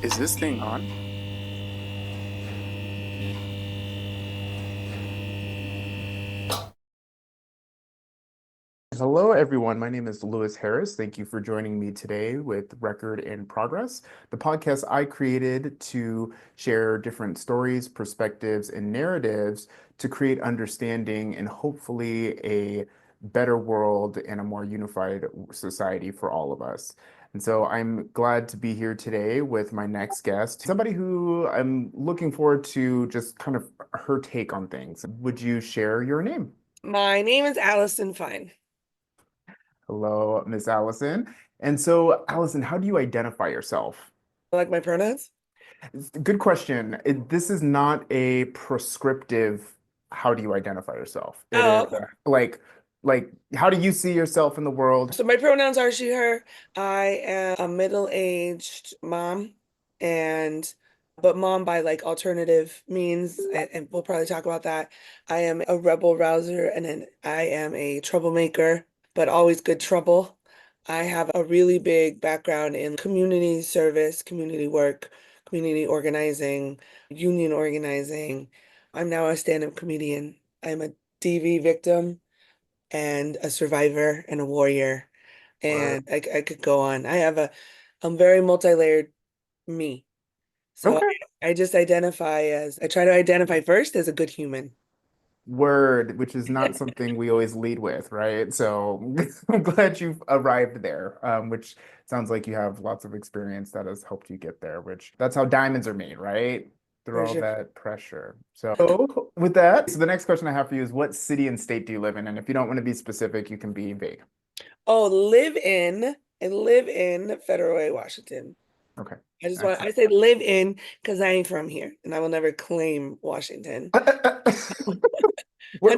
Is this thing on? Hello, everyone. My name is Lewis Harris. Thank you for joining me today with Record in Progress, the podcast I created to share different stories, perspectives, and narratives to create understanding and hopefully a better world and a more unified society for all of us. And so I'm glad to be here today with my next guest, somebody who I'm looking forward to just kind of her take on things. Would you share your name? My name is Allison Fine. Hello, Miss Allison. And so, Allison, how do you identify yourself? I like my pronouns. Good question. This is not a prescriptive, how do you identify yourself? It is Oh, like how do you see yourself in the world? so my pronouns are she, her. I am a middle-aged mom, and but mom by like alternative means, and we'll probably talk about that. I am a rebel rouser, and then I am a troublemaker, but always good trouble. I have a really big background in community service, community work, community organizing, union organizing. I'm now a stand-up comedian. I'm a DV victim and a survivor and a warrior. Word. And I could go on. I'm very multi-layered me. So Okay. I just I try to identify first as a good human. Word, which is not something we always lead with, right? So I'm glad you've arrived there, which sounds like you have lots of experience that has helped you get there, which that's how diamonds are made, right? Through For all sure. that pressure. So with that, so the next question I have for you is what city and state do you live in? And if you don't want to be specific, you can be vague. Oh, I live in Federal Way, Washington. Okay. I Excellent. say live in because I ain't from here and I will never claim Washington. Where,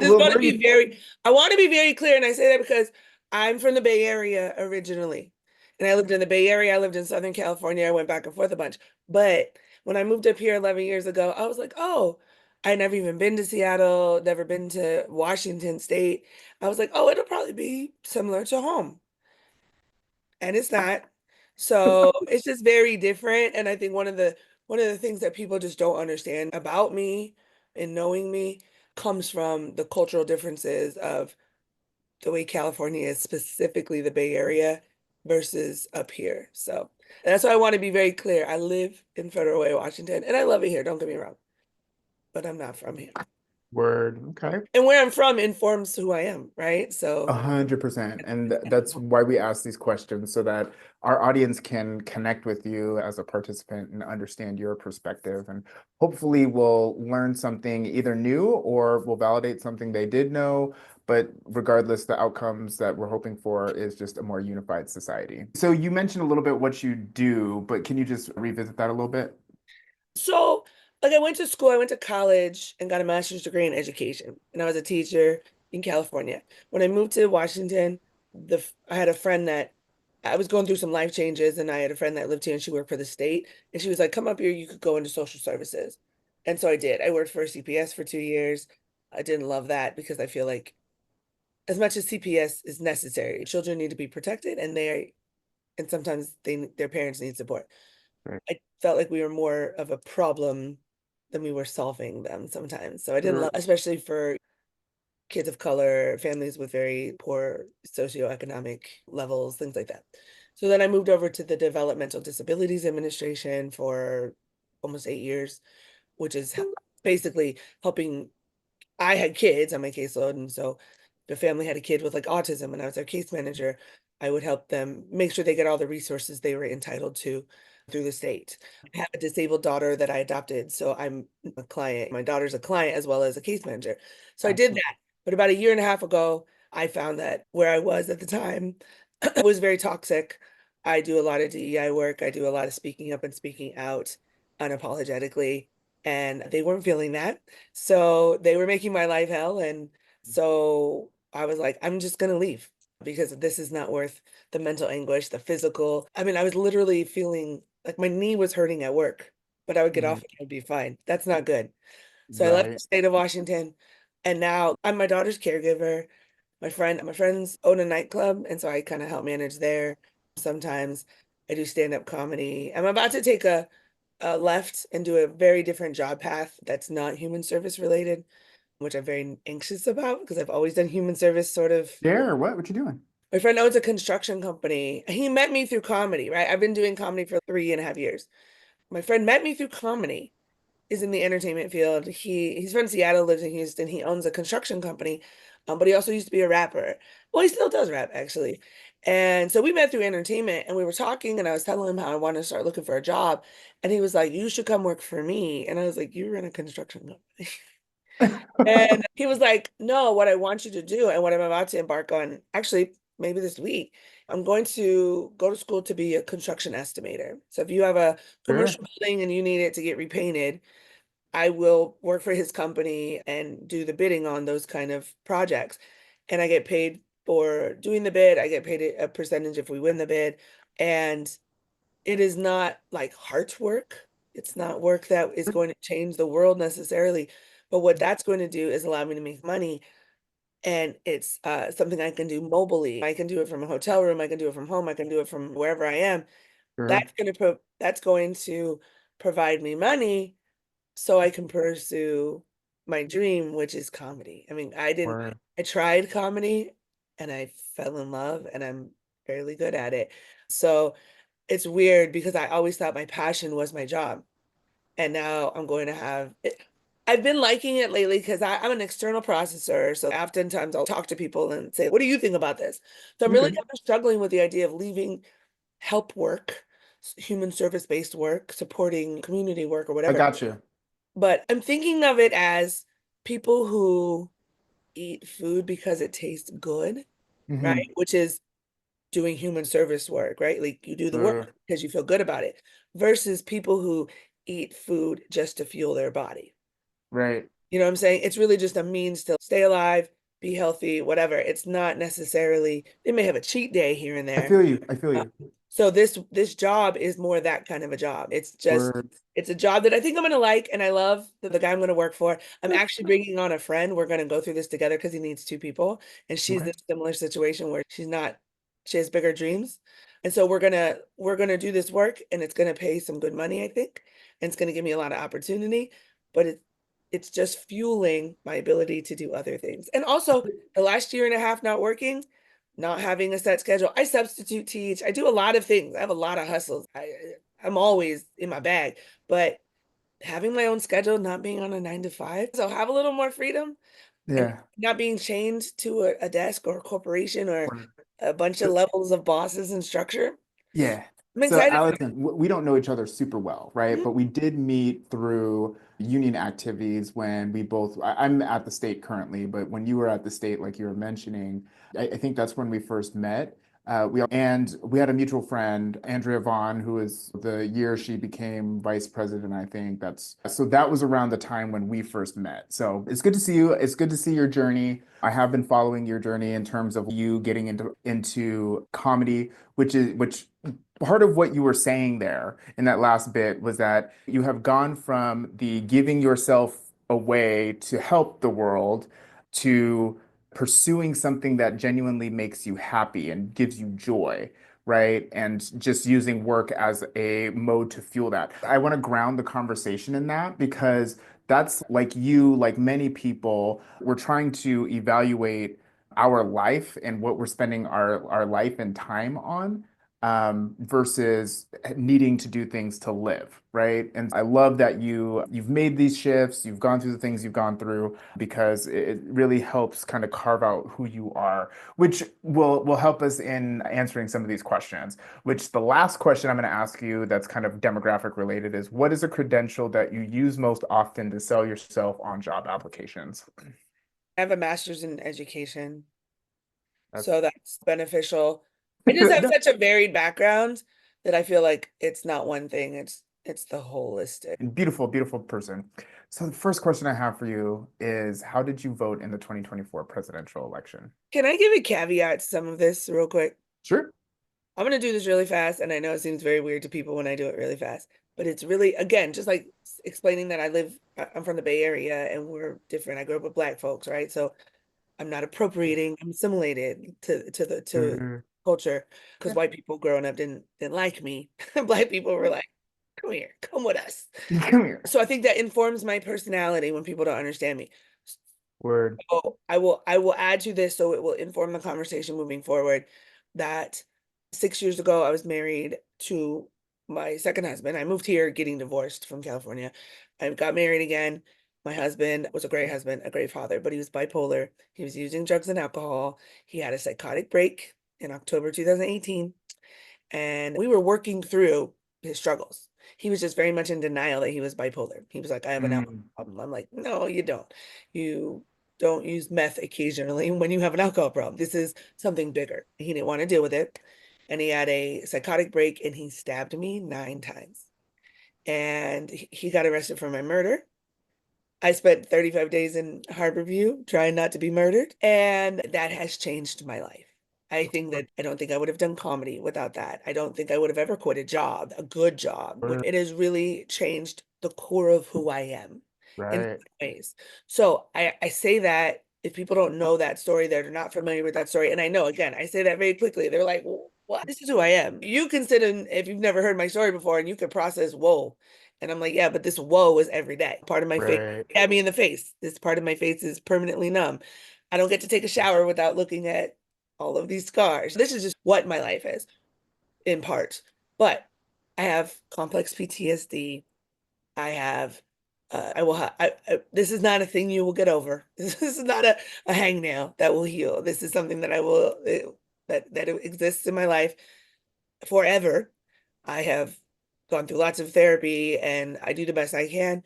where, where are you? I want to be very clear, and I say that because I'm from the Bay Area originally. And I lived in the Bay Area, I lived in Southern California, I went back and forth a bunch. But when I moved up here 11 years ago, I was like, oh, I never even been to Seattle, never been to Washington State. I was like, oh, it'll probably be similar to home. And it's not. So it's just very different. And I think one of the things that people just don't understand about me and knowing me comes from the cultural differences of the way California is, specifically the Bay Area versus up here. So that's why I want to be very clear. I live in Federal Way, Washington, and I love it here, don't get me wrong, but I'm not from here. Word. Okay. And where I'm from informs who I am, right? A So 100%. And that's why we ask these questions so that our audience can connect with you as a participant and understand your perspective. And hopefully we'll learn something either new or will validate something they did know. But regardless, the outcomes that we're hoping for is just a more unified society. So you mentioned a little bit what you do, but can you just revisit that a little bit? So, like, I went to school, I went to college and got a master's degree in education, and I was a teacher in California. When I moved to Washington, I had a friend that I was going through some life changes, and I had a friend that lived here, and she worked for the state, and she was like, "Come up here, you could go into social services," and so I did. I worked for CPS for 2 years. I didn't love that because I feel like as much as CPS is necessary, children need to be protected, and sometimes their parents need support. Right. I felt like we were more of a problem than we were solving them sometimes. So I didn't Sure. love, especially for kids of color, families with very poor socioeconomic levels, things like that. So then I moved over to the Developmental Disabilities Administration for almost 8 years, which is basically helping. I had kids on my caseload, and so the family had a kid with like autism, and I was their case manager. I would help them make sure they get all the resources they were entitled to through the state. I have a disabled daughter that I adopted, so I'm a client. My daughter's a client as well as a case manager. So I did Excellent. that. But about a year and a half ago, I found that where I was at the time was very toxic. I do a lot of DEI work. I do a lot of speaking up and speaking out unapologetically, and they weren't feeling that. So they were making my life hell. And so I was like, I'm just going to leave because this is not worth the mental anguish, the physical. I mean, I was literally feeling like my knee was hurting at work, but I would get off Mm, and I'd be fine. That's not good. So I left the right. state of Washington, and now I'm my daughter's caregiver. My friends own a nightclub, and so I kind of help manage there. Sometimes I do stand-up comedy. I'm about to take left and do a very different job path that's not human service related, which I'm very anxious about because I've always done human service sort of. Dare, what you doing? My friend owns a construction company. He met me through comedy, right? I've been doing comedy for 3.5 years. My friend met me through comedy, is in the entertainment field. He's from Seattle, lives in Houston. He owns a construction company, but he also used to be a rapper. Well, he still does rap actually. And so we met through entertainment and we were talking and I was telling him how I wanted to start looking for a job. And he was like, "You should come work for me." And I was like, "You run a construction company." And he was like, "No, what I want you to do and what I'm about to embark on, actually, maybe this week, I'm going to go to school to be a construction estimator. So if you have a Sure. commercial building and you need it to get repainted, I will work for his company and do the bidding on those kind of projects. And I get paid for doing the bid. I get paid a percentage if we win the bid. And it is not like heart work. It's not work that is going to change the world necessarily. But what that's going to do is allow me to make money. And it's something I can do mobily. I can do it from a hotel room. I can do it from home. I can do it from wherever I am. Sure. That's going to provide me money so I can pursue my dream, which is comedy. I mean, Word. I tried comedy and I fell in love and I'm fairly good at it. So it's weird because I always thought my passion was my job. And now I'm going to have it. I've been liking it lately because I'm an external processor. So oftentimes I'll talk to people and say, "What do you think about this?" So I'm really Okay. kind of struggling with the idea of leaving help work, human service-based work, supporting community work or I whatever. got you. But I'm thinking of it as people who eat food because it tastes good, right? Mm-hmm. Which is doing human service work, right? Like you do the work because you feel good about it, versus people who eat food just to fuel their body. Right. You know what I'm saying? It's really just a means to stay alive, be healthy, whatever. It's not necessarily, they may have a cheat day here and I there. feel you. I feel Uh, you. so this job is more that kind of a job. Word. It's a job that I think I'm gonna like, and I love the guy I'm gonna work for. I'm actually bringing on a friend. We're gonna go through this together because he needs two people, and she's in Okay. a similar situation where she has bigger dreams, and so we're gonna do this work, and it's gonna pay some good money, I think, and it's gonna give me a lot of opportunity, but it's just fueling my ability to do other things, and also the last year and a half not working, not having a set schedule. I substitute teach. I do a lot of things. I have a lot of hustles. I'm always in my bag, but having my own schedule, not being on a 9 to 5, so have a little more freedom and Yeah. not being chained to a desk or a corporation or Word. a bunch of So, levels of bosses and structure. yeah. I'm So, excited. Allison, we don't know each other super well, right? Mhm. But we did meet through union activities when we both, I'm at the state currently, but when you were at the state, like you were mentioning, I think that's when we first met. We had a mutual friend, Andrea Vaughn, who was the year she became vice president, I think. That was around the time when we first met. So it's good to see you. It's good to see your journey. I have been following your journey in terms of you getting into comedy, which part of what you were saying there in that last bit was that you have gone from the giving yourself away to help the world to pursuing something that genuinely makes you happy and gives you joy, right? And just using work as a mode to fuel that. I want to ground the conversation in that because that's like you, like many people, we're trying to evaluate our life and what we're spending our life and time on versus needing to do things to live, right? And I love that you've made these shifts, you've gone through the things you've gone through because it really helps kind of carve out who you are, which will help us in answering some of these questions. Which the last question I'm going to ask you that's kind of demographic related is what is a credential that you use most often to sell yourself on job applications? I have a master's in education, That's so that's beneficial. I just have no, such a varied background that I feel like it's not one thing, it's the holistic. beautiful, beautiful person. So the first question I have for you is how did you vote in the 2024 presidential election? Can I give a caveat to some of this real quick? Sure. I'm gonna do this really fast, and I know it seems very weird to people when I do it really fast, but it's really, again, just like explaining that I'm from the Bay Area and we're different. I grew up with Black folks, right? So I'm not appropriating, I'm assimilated to Sure. culture because Yeah. white people growing up didn't like me. Black people were like, come here, come with us. Come here. So I think that informs my personality when people don't understand me. Word. So I will add to this so it will inform the conversation moving forward that 6 years ago I was married to my second husband. I moved here getting divorced from California. I got married again. My husband was a great husband, a great father, but he was bipolar. He was using drugs and alcohol. He had a psychotic break in October 2018, and we were working through his struggles. He was just very much in denial that he was bipolar. He was like, I have an alcohol Mm, problem. I'm like, no, you don't. You don't use meth occasionally when you have an alcohol problem. This is something bigger. He didn't want to deal with it. And he had a psychotic break and he stabbed me 9 times. And he got arrested for my murder. I spent 35 days in Harborview trying not to be murdered, and that has changed my life. I don't think I would have done comedy without that. I don't think I would have ever quit a job, a good job. word. It has really changed the core of who I am in Right. ways. So I say that if people don't know that story, they're not familiar with that story. And I know, again, I say that very quickly. They're like, well, what? This is who I am. You can sit in, if you've never heard my story before, and you can process, whoa. And I'm like, yeah, but this whoa is every day. Part of my face, Right. stab me in the face. This part of my face is permanently numb. I don't get to take a shower without looking at all of these scars. This is just what my life is in part. But I have complex PTSD. I have, this is not a thing you will get over. This is not a hangnail that will heal. This is something that that exists in my life forever. I have gone through lots of therapy and I do the best I can.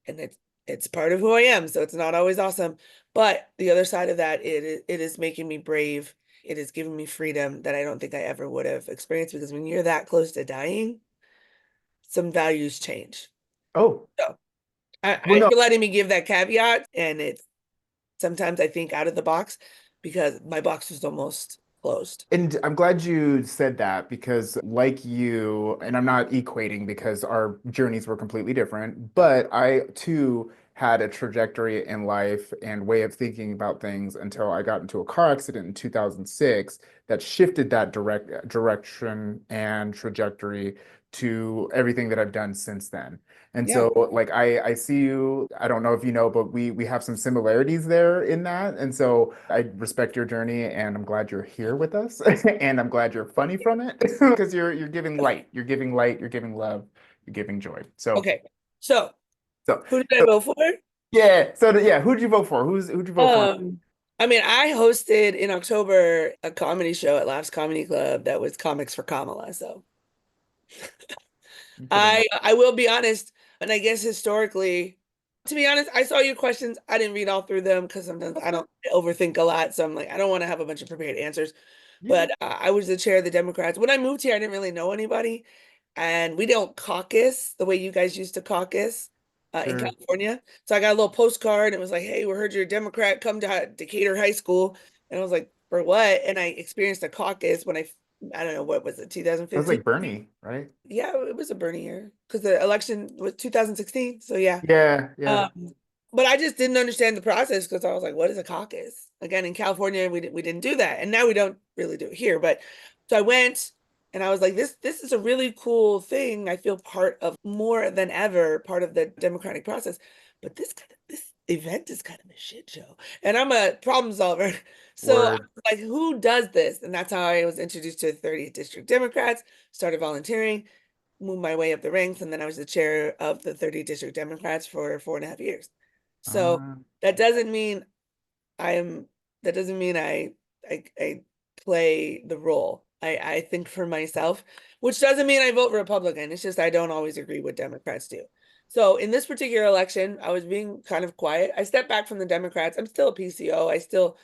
And it's part of who I am. So it's not always awesome. But the other side of that, it is making me brave. It is giving me freedom that I don't think I ever would have experienced, because when you're that close to dying, some values change. Oh, So well, I no. for letting me give that caveat. And it's sometimes I think out of the box because my box was almost closed. And I'm glad you said that because, like you, and I'm not equating because our journeys were completely different, but I too had a trajectory in life and way of thinking about things until I got into a car accident in 2006 that shifted that direction and trajectory to everything that I've done since then. And Yeah. so, like, I see you, I don't know if you know, but we have some similarities there in that. And so I respect your journey and I'm glad you're here with us. And I'm glad you're funny from it because you're giving light, you're giving light, you're giving love, you're giving joy. So Okay. So so who did I so vote for? yeah. Yeah, who'd you vote for? Who'd you vote for? I mean, I hosted in October a comedy show at Laughs Comedy Club that was Comics for Kamala. So You put in work. I will be honest, and I guess historically, to be honest, I saw your questions. I didn't read all through them because sometimes That's I fine. don't overthink a lot. So I'm like, I don't want to have a bunch of prepared answers. You But good. I was the chair of the Democrats. When I moved here, I didn't really know anybody. And we don't caucus the way you guys used to caucus in Sure. California. So I got a little postcard and it was like, hey, we heard you're a Democrat, come to Decatur High School. And I was like, for what? And I experienced a caucus when I don't know, what was it, That was 2015? like Bernie, right? Yeah, it was a Bernie year because the election was 2016. So yeah. Yeah, yeah. Um, but I just didn't understand the process because I was like, what is a caucus? Again, in California, we didn't do that. And now we don't really do it here. But so I went and I was like, this is a really cool thing. I feel part of more than ever, part of the democratic process. But this event is kind of a shit show. And I'm a problem solver. So I Word. was like, who does this? And that's how I was introduced to 30th District Democrats, started volunteering, moved my way up the ranks, and then I was the chair of the 30th District Democrats for 4.5 years. So Uh, that doesn't mean I'm that doesn't mean I play the role. I think for myself, which doesn't mean I vote Republican. It's just I don't always agree what Democrats do. So in this particular election, I was being kind of quiet. I stepped back from the Democrats. I'm still a PCO.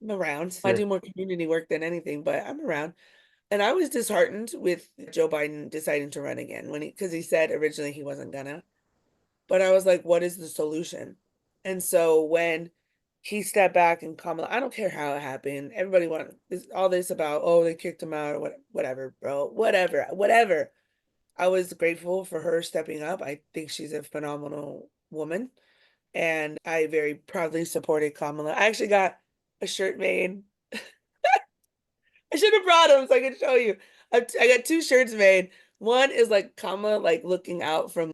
I'm around. I yeah. do more community work than anything, but I'm around. And I was disheartened with Joe Biden deciding to run again because he said originally he wasn't gonna. But I was like, what is the solution? And so when he stepped back and Kamala, I don't care how it happened. Everybody wanted all this about, oh, they kicked him out or whatever, bro. Whatever. I was grateful for her stepping up. I think she's a phenomenal woman. And I very proudly supported Kamala. I actually got a shirt made. I should have brought them so I could show you. I got two shirts made One is like Kamala like looking out from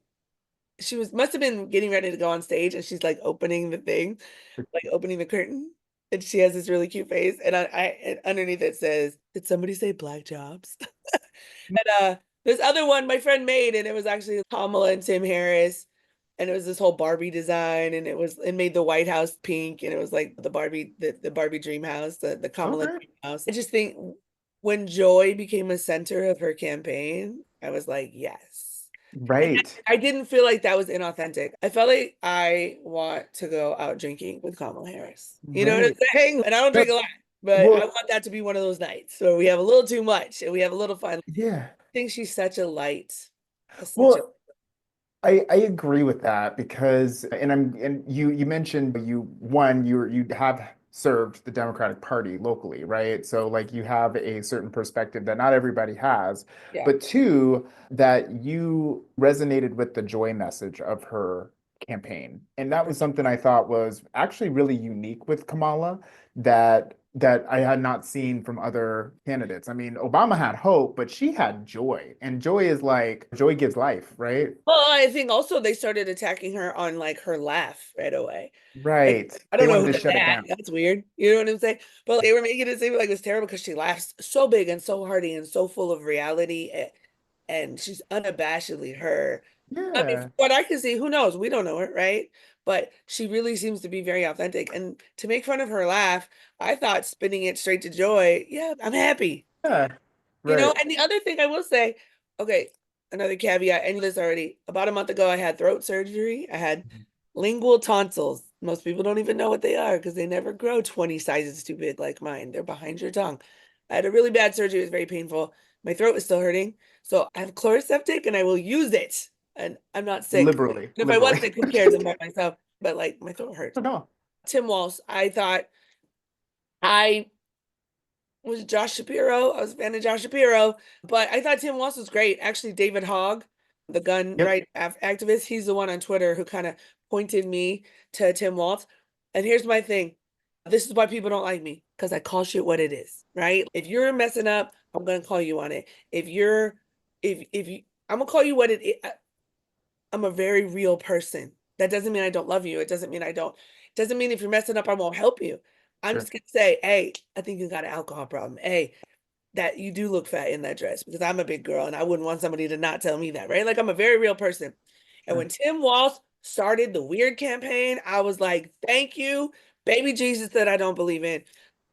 must have been getting ready to go on stage and she's like opening the thing, like opening the curtain. And she has this really cute face. And and underneath it says, "Did somebody say black jobs?" And this other one my friend made, and it was actually Kamala and Tim Harris. And it was this whole Barbie design, and it made the White House pink, and it was like the Barbie dream house, the Kamala Okay. dream house. I just think when joy became a center of her campaign, I was like, yes. And Right. I didn't feel like that was inauthentic. I felt like I want to go out drinking with Kamala Harris. You know what I'm Right. saying? And I don't No, drink a lot, but I well, want that to be one of those nights where we have a little too much and we have a little fun. I yeah. think she's such a light, such a Well, I agree with that because and you mentioned you have served the Democratic Party locally, right? So like you have a certain perspective that not everybody has, yeah. but two, that you resonated with the joy message of her campaign. And that was something I thought was actually really unique with Kamala that I had not seen from other candidates. I mean, Obama had hope, but she had joy, and joy is like joy gives life, right? Well, I think also they started attacking her on like her laugh right away. Like, Right. I They don't know wanted who to did shut it that. down. That's weird. You know what I'm saying? But they were making it seem like it's terrible because she laughs so big and so hearty and so full of reality. And she's unabashedly her. I mean, from Yeah. what I can see, who knows? We don't know her, right? But she really seems to be very authentic. And to make fun of her laugh, I thought spinning it straight to joy, yeah, I'm happy. Yeah. You know, Right. and the other thing I will say, okay, another caveat, I knew this already. About a month ago, I had throat surgery. I had lingual tonsils. Most people don't even know what they are because they never grow 20 sizes too big like mine. They're behind your tongue. I had a really bad surgery. It was very painful. My throat was still hurting. So I have chloroseptic and I will use it. And I'm not sick. Liberally. And if I was Liberally. sick, who cares? I'm by myself. But like my throat hurts. No. Tim Walsh, I thought I was Josh Shapiro. I was a fan of Josh Shapiro, but I thought Tim Walz was great. Actually, David Hogg, the gun Yep. right activist, he's the one on Twitter who kind of pointed me to Tim Walz. And here's my thing. This is why people don't like me, because I call shit what it is, right? If you're messing up, I'm gonna call you on it. If you I'm gonna call you what it is. I'm a very real person. That doesn't mean I don't love you. It doesn't mean I don't, it doesn't mean if you're messing up, I won't help you. I'm Sure. just gonna say, hey, I think you got an alcohol problem. Hey, that you do look fat in that dress because I'm a big girl and I wouldn't want somebody to not tell me that, right? Like I'm a very real person. And when Sure. Tim Walz started the weird campaign, I was like, thank you, baby Jesus that I don't believe in.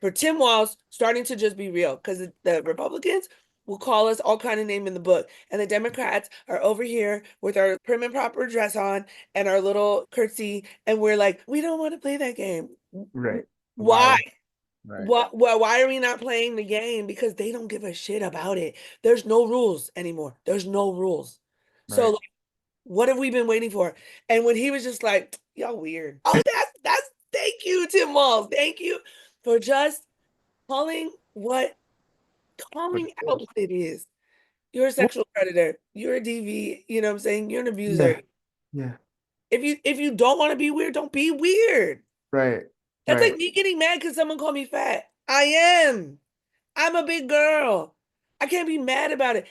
For Tim Walz starting to just be real because the Republicans will call us all kind of name in the book. And the Democrats are over here with our prim and proper dress on and our little curtsy. And we're like, we don't want to play that game. Right. Why? Why? Right. Why are we not playing the game? Because they don't give a shit about it. There's no rules anymore. There's no rules. So Right. like, what have we been waiting for? And when he was just like, y'all weird. Oh, that's thank you, Tim Walz. Thank you for just calling What calling it out is. what it is. You're a Well, sexual predator. You're a DV, you know what I'm saying? You're an abuser. yeah. Yeah. If you don't want to be weird, don't be weird. Right. That's like Right. me getting mad because someone called me fat. I am. I'm a big girl. I can't be mad about it.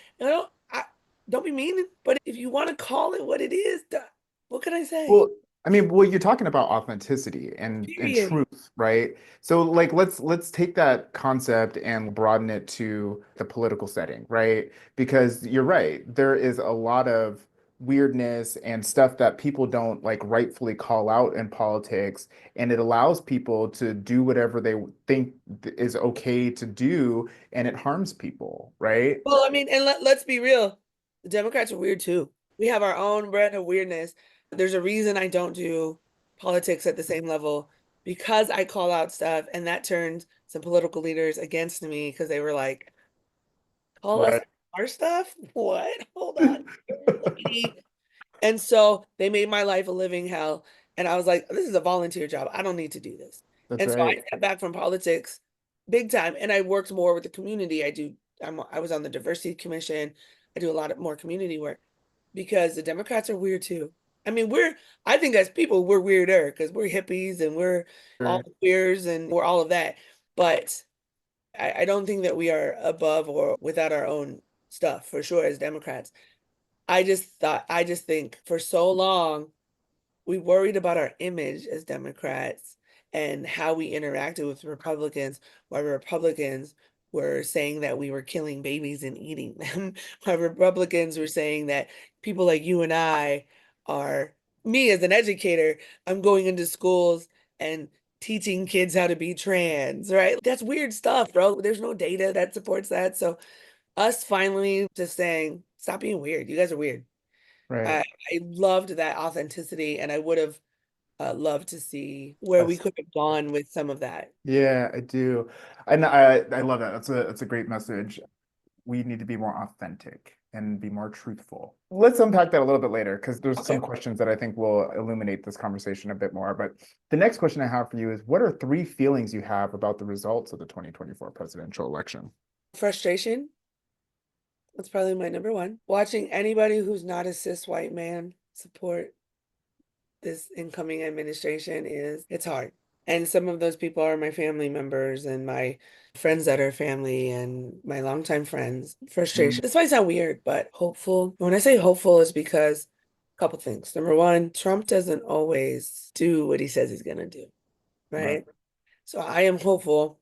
Don't be mean, but if you want to call it what it is, what can I say? Well, I mean, well, you're talking about authenticity and Period. truth, right? So like let's take that concept and broaden it to the political setting, right? Because you're right, there is a lot of weirdness and stuff that people don't like rightfully call out in politics, and it allows people to do whatever they think is okay to do, and it harms people, right? Well, I mean, and let's be real. The Democrats are weird too. We have our own brand of weirdness. There's a reason I don't do politics at the same level because I call out stuff, and that turned some political leaders against me because they were like, call us Right. our stuff? What? Hold on. Lady. And so they made my life a living hell. And I was like, this is a volunteer job. I don't need to do this. That's And so I right. stepped back from politics big time. And I worked more with the community. I was on the diversity commission. I do a lot of more community work because the Democrats are weird too. I mean, I think as people, we're weirder because we're hippies and we're all Sure. queers and we're all of that. But I don't think that we are above or without our own. stuff for sure as Democrats. I just think for so long we worried about our image as Democrats and how we interacted with Republicans, while Republicans were saying that we were killing babies and eating them, while Republicans were saying that people like you and I are, me as an educator, I'm going into schools and teaching kids how to be trans, right? That's weird stuff, bro. There's no data that supports that. So us finally just saying, stop being weird. You guys are weird. Right. I, I loved that authenticity, and I would have loved to see where we Us. could have gone with some of that. Yeah, I do. And I love that. That's a great message. We need to be more authentic and be more truthful. Let's unpack that a little bit later because there's some Okay. questions that I think will illuminate this conversation a bit more. But the next question I have for you is what are three feelings you have about the results of the 2024 presidential election? Frustration. That's probably my number one. Watching anybody who's not a cis white man support this incoming administration it's hard. And some of those people are my family members and my friends that are family and my longtime friends. Frustration. Mm, This might sound weird, but hopeful. When I say hopeful, it's because a couple things. Number one, Trump doesn't always do what he says he's gonna do, right. right? So I am hopeful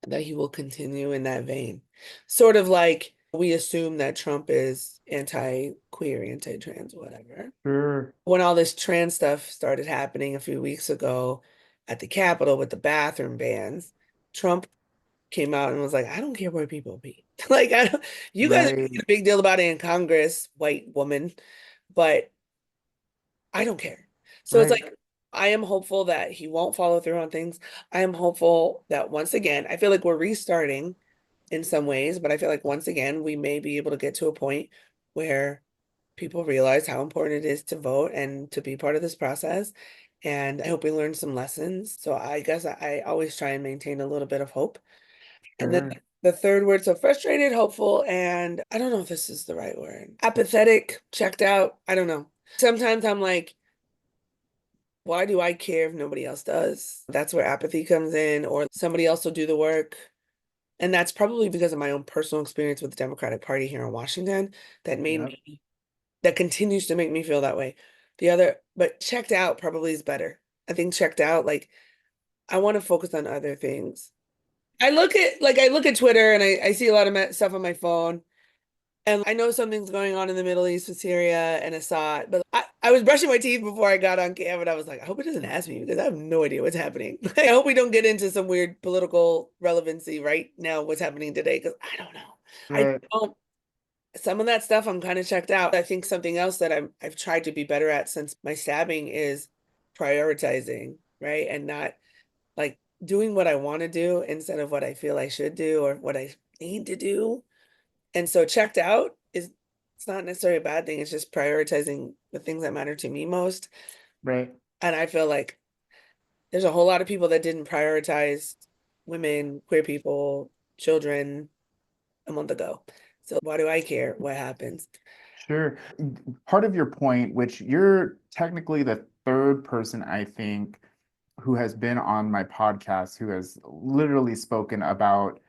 that he will continue in that vein. Sort of like we assume that Trump is anti-queer, anti-trans, whatever. Sure. When all this trans stuff started happening a few weeks ago at the Capitol with the bathroom bans, Trump came out and was like, I don't care where people be. Like, I don't, you guys are Right. making a big deal about it in Congress, white woman, but I don't care. So it's Right. like, I am hopeful that he won't follow through on things. I am hopeful that once again, I feel like we're restarting in some ways, but I feel like once again, we may be able to get to a point where people realize how important it is to vote and to be part of this process. And I hope we learn some lessons. So I guess I always try and maintain a little bit of hope. And then Sure. the third word, so frustrated, hopeful, and I don't know if this is the right word. Apathetic, checked out. I don't know. Sometimes I'm like, why do I care if nobody else does? That's where apathy comes in, or somebody else will do the work. And that's probably because of my own personal experience with the Democratic Party here in Washington that made Yep. me, that continues to make me feel that way. The other, but checked out probably is better. I think checked out, like, I want to focus on other things. I look at Twitter and I see a lot of stuff on my phone. And I know something's going on in the Middle East with Syria and Assad, but I was brushing my teeth before I got on camera and I was like, I hope it doesn't ask me because I have no idea what's happening. I hope we don't get into some weird political relevancy right now, what's happening today, because I don't know. I Right. don't, some of that stuff I'm kind of checked out. I think something else that I've tried to be better at since my stabbing is prioritizing, right? And not like doing what I want to do instead of what I feel I should do or what I need to do. And so checked out is it's not necessarily a bad thing. It's just prioritizing the things that matter to me most. Right. And I feel like there's a whole lot of people that didn't prioritize women, queer people, children a month ago. So why do I care what happens? Sure. Part of your point, which you're technically the third person I think who has been on my podcast who has literally spoken about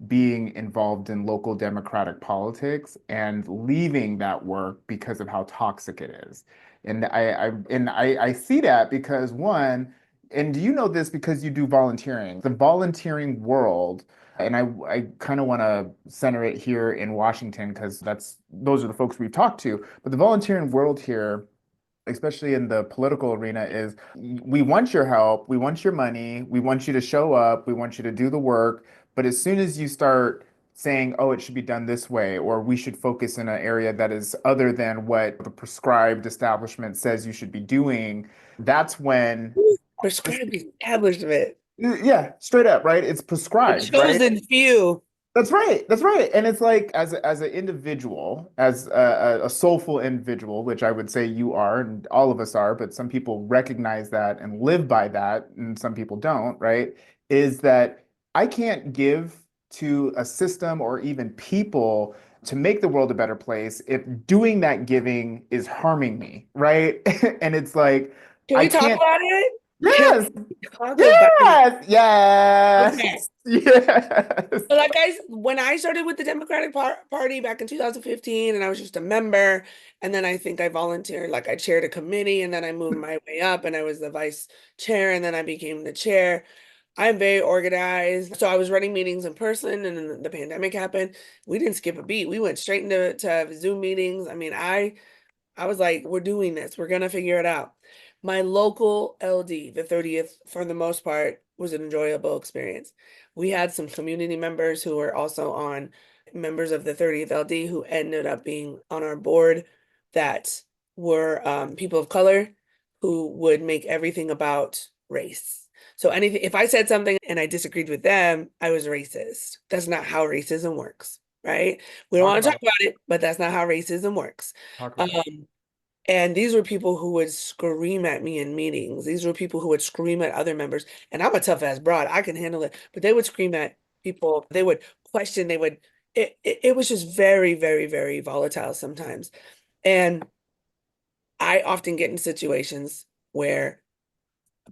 being involved in local democratic politics and leaving that work because of how toxic it is. And I see that because one, and do you know this because you do volunteering? The volunteering world, and I kind of want to center it here in Washington because those are the folks we've talked to. But the volunteering world here, especially in the political arena, is we want your help, we want your money, we want you to show up, we want you to do the work. But as soon as you start saying, oh, it should be done this way, or we should focus in an area that is other than what the prescribed establishment says you should be doing, that's when, Prescribed establishment. yeah, straight up, right? It's The prescribed, right? chosen few. That's right. That's right. And it's like as an individual, as a soulful individual, which I would say you are, and all of us are, but some people recognize that and live by that, and some people don't, right? Is that I can't give to a system or even people to make the world a better place if doing that giving is harming me, right? And it's like Can I we talk can't about it? Can Yes. we talk about Yes. okay? Yes. Yes. So like when I started with the Democratic Party back in 2015, and I was just a member, and then I think I volunteered, like I chaired a committee, and then I moved my way up, and I was the vice chair, and then I became the chair. I'm very organized. So I was running meetings in person, and then the pandemic happened. We didn't skip a beat. We went straight into Zoom meetings. I mean, I was like, we're doing this. We're gonna figure it out. My local LD, the 30th, for the most part, was an enjoyable experience. We had some community members who were also on members of the 30th LD who ended up being on our board that were people of color who would make everything about race. So anything, if I said something and I disagreed with them, I was racist. That's not how racism works, right? We don't Talk want to about talk it. about it, but that's not how racism works. Talk about it. Um, and these were people who would scream at me in meetings. These were people who would scream at other members. And I'm a tough ass broad. I can handle it. But they would scream at people. They would question. It was just very, very, very volatile sometimes. And I often get in situations where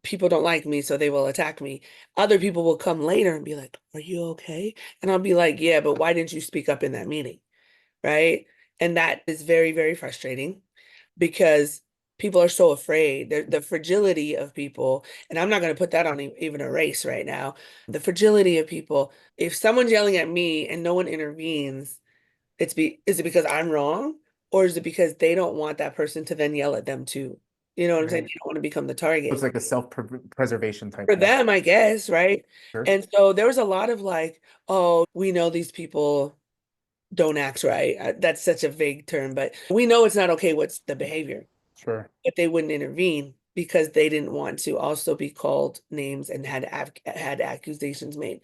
people don't like me, so they will attack me. Other people will come later and be like, "Are you okay?" And I'll be like, "Yeah, but why didn't you speak up in that meeting?" Right? And that is very, very frustrating because people are so afraid. The fragility of people, and I'm not going to put that on even a race right now. The fragility of people. If someone's yelling at me and no one intervenes, is it because I'm wrong, or is it because they don't want that person to then yell at them too? You know what I'm saying? Right. They don't want to become the It's target. like a self-preservation type For thing. them, I guess, right? Sure. And so there was a lot of like, oh, we know these people don't act right. That's such a vague term, but we know it's not okay what's the behavior, Sure. but they wouldn't intervene because they didn't want to also be called names and had accusations made.